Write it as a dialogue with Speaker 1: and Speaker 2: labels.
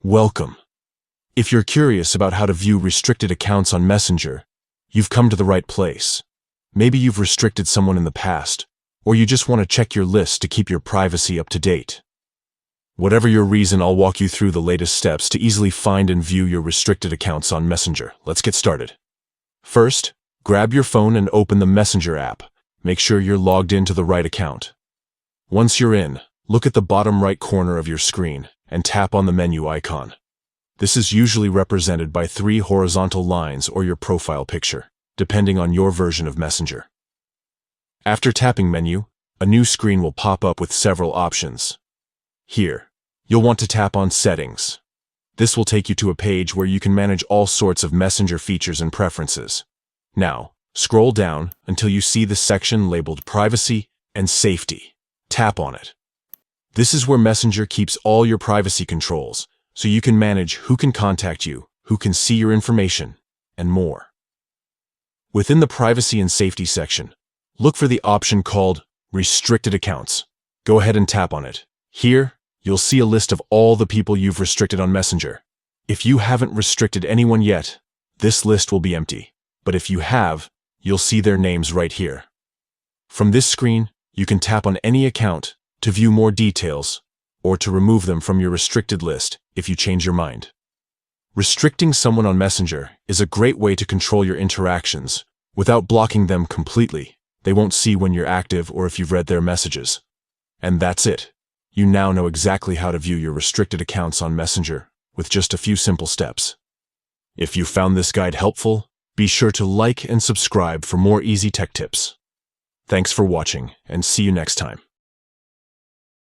Speaker 1: Welcome. If you're curious about how to view restricted accounts on Messenger, you've come to the right place. Maybe you've restricted someone in the past, or you just want to check your list to keep your privacy up to date. Whatever your reason, I'll walk you through the latest steps to easily find and view your restricted accounts on Messenger. Let's get started. First, grab your phone and open the Messenger app. Make sure you're logged into the right account. Once you're in, look at the bottom right corner of your screen and tap on the menu icon. This is usually represented by 3 horizontal lines or your profile picture, depending on your version of Messenger. After tapping menu, a new screen will pop up with several options. Here, you'll want to tap on Settings. This will take you to a page where you can manage all sorts of Messenger features and preferences. Now, scroll down until you see the section labeled Privacy and Safety. Tap on it. This is where Messenger keeps all your privacy controls, so you can manage who can contact you, who can see your information, and more. Within the Privacy and Safety section, look for the option called Restricted Accounts. Go ahead and tap on it. Here, you'll see a list of all the people you've restricted on Messenger. If you haven't restricted anyone yet, this list will be empty. But if you have, you'll see their names right here. From this screen, you can tap on any account to view more details or to remove them from your restricted list if you change your mind. Restricting someone on Messenger is a great way to control your interactions without blocking them completely. They won't see when you're active or if you've read their messages. And that's it. You now know exactly how to view your restricted accounts on Messenger with just a few simple steps. If you found this guide helpful, be sure to like and subscribe for more easy tech tips. Thanks for watching, and see you next time.